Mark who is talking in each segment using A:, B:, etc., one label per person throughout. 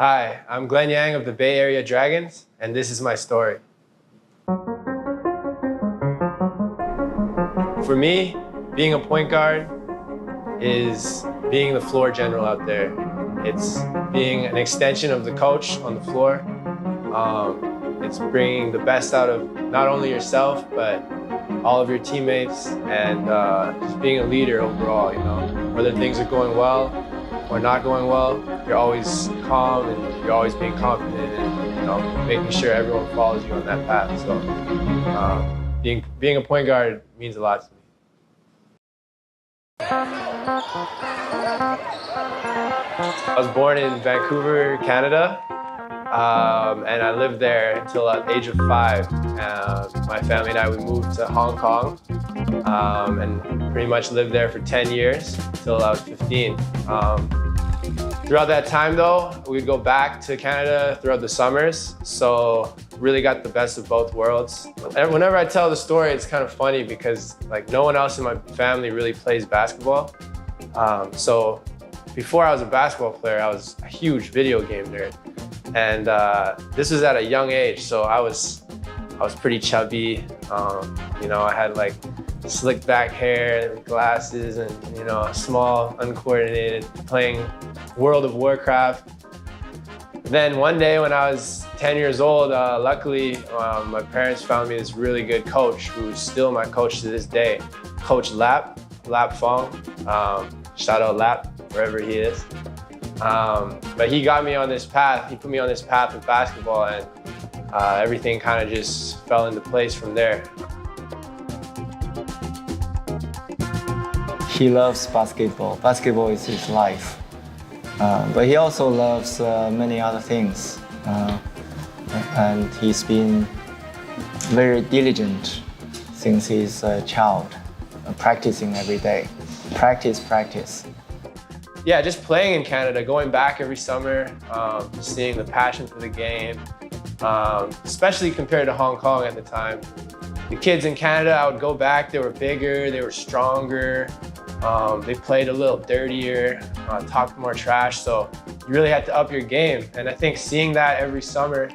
A: Hi, I'm Glen Yang of the Bay Area Dragons, and this is my story. For me, being a point guard is being the floor general out there. It's being an extension of the coach on the floor. It's bringing the best out of not only yourself, but all of your teammates, and just being a leader overall, you know. Whether things are going well or not going well, you're always calm and you're always being confident and, you know, making sure everyone follows you on that path. So being a point guard means a lot to me. I was born in Vancouver, Canada, and I lived there until the age of 5. My family and I, we moved to Hong Kong and pretty much lived there for 10 years until I was 15. Throughout that time though, we'd go back to Canada throughout the summers, so really got the best of both worlds. And whenever I tell the story, it's kind of funny because like no one else in my family really plays basketball. So before I was a basketball player, I was a huge video game nerd. And this was at a young age, so I was pretty chubby. You know, I had like slick back hair, glasses, and you know, small, uncoordinated, playing World of Warcraft. Then one day when I was 10 years old, luckily my parents found me this really good coach who's still my coach to this day, Coach Lap Fong. Shout out Lap, wherever he is. But he got me on this path, he put me on this path of basketball, and everything kind of just fell into place from there.
B: He loves basketball. Basketball is his life. But he also loves many other things. And he's been very diligent since he's a child, practicing every day. Practice.
A: Yeah, just playing in Canada, going back every summer, seeing the passion for the game, especially compared to Hong Kong at the time. The kids in Canada, I would go back, they were bigger, they were stronger, they played a little dirtier, talked more trash, so you really had to up your game. And I think seeing that every summer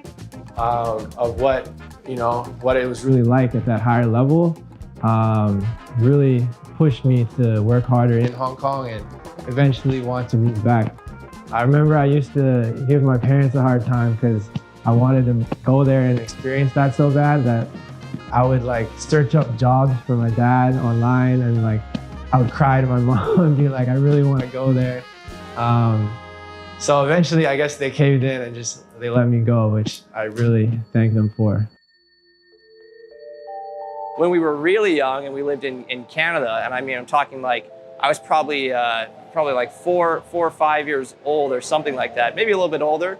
A: of what it was really like at that higher level really pushed me to work harder in Hong Kong and eventually want to move back. I remember I used to give my parents a hard time because I wanted to go there and experience that so bad that I would like search up jobs for my dad online, and like I would cry to my mom and be like, I really want to go there. So eventually I guess they caved in and they let me go, which I really thank them for.
C: When we were really young and we lived in Canada, and I mean, I'm talking like, I was probably like 4 or 5 years old or something like that, maybe a little bit older.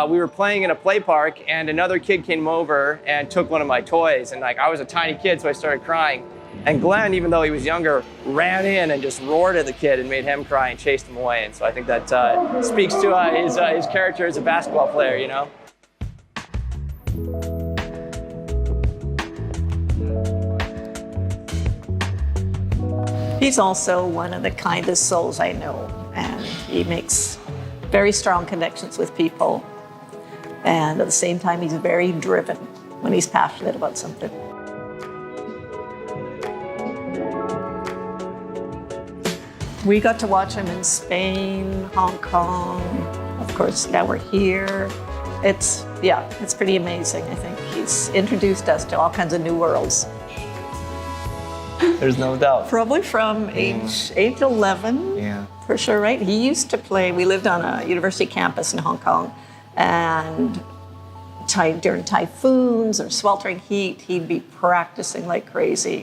C: We were playing in a play park and another kid came over and took one of my toys, and like I was a tiny kid, so I started crying. And Glenn, even though he was younger, ran in and just roared at the kid and made him cry and chased him away. And so I think that speaks to his character as a basketball player, you know?
D: He's also one of the kindest souls I know, and he makes very strong connections with people. And at the same time, he's very driven when he's passionate about something. We got to watch him in Spain, Hong Kong. Of course, now we're here. It's pretty amazing. I think he's introduced us to all kinds of new worlds.
B: There's no doubt.
D: Probably from age 11, for sure, right? He used to play, we lived on a university campus in Hong Kong, and during typhoons or sweltering heat, he'd be practicing like crazy.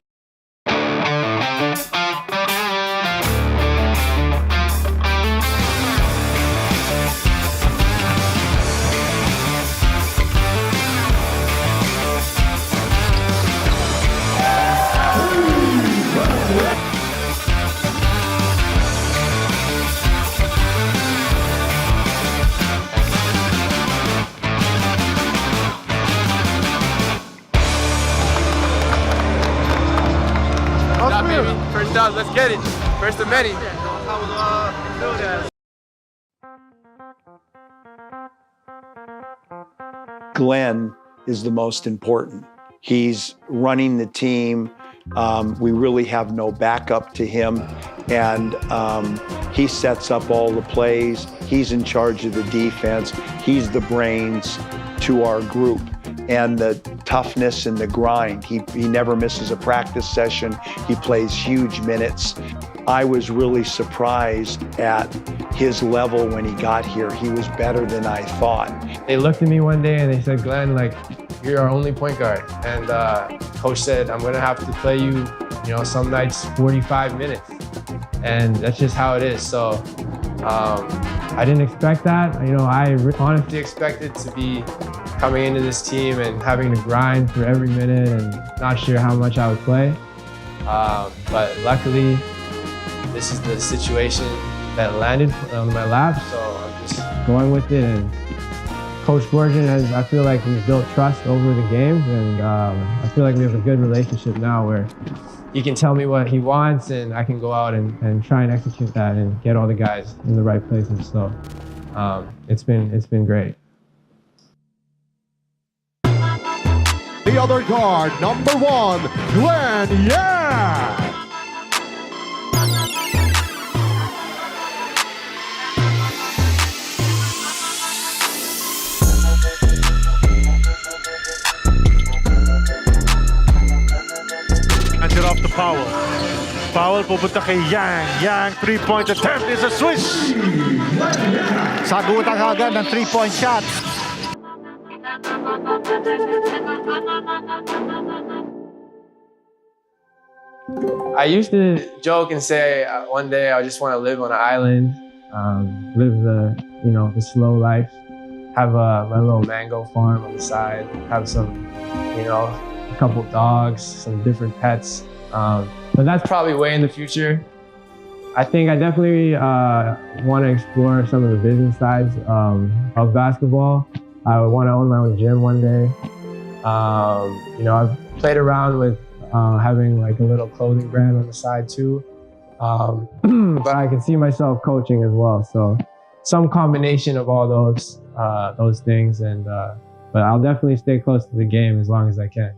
A: First down, let's get it. First of many.
E: Glen is the most important. He's running the team. We really have no backup to him. And he sets up all the plays. He's in charge of the defense. He's the brains to our group. And the toughness and the grind. He never misses a practice session. He plays huge minutes. I was really surprised at his level when he got here. He was better than I thought.
A: They looked at me one day and they said, Glenn, like, you're our only point guard. And coach said, I'm gonna have to play you, some nights 45 minutes. And that's just how it is. So I didn't expect that. I honestly expected to be coming into this team and having to grind for every minute and not sure how much I would play. But luckily, this is the situation that landed on my lap, so I'm just going with it. And Coach Borgen I feel like we've built trust over the games, and I feel like we have a good relationship now where he can tell me what he wants and I can go out and try and execute that and get all the guys in the right places. So it's been great.
F: The other guard, number 1, Glen, yeah! Hands it off to Powell. Powell pupunta kay Yang. Yang, 3-point attempt is a swish!
G: Sagutan agad ng 3-point shot.
A: I used to joke and say one day I just want to live on an island, live the slow life, have my little mango farm on the side, have some, a couple dogs, some different pets. But that's probably way in the future. I think I definitely want to explore some of the business sides of basketball. I want to own my own gym one day. I've played around with having like a little clothing brand on the side too. But I can see myself coaching as well. So some combination of all those things. But I'll definitely stay close to the game as long as I can.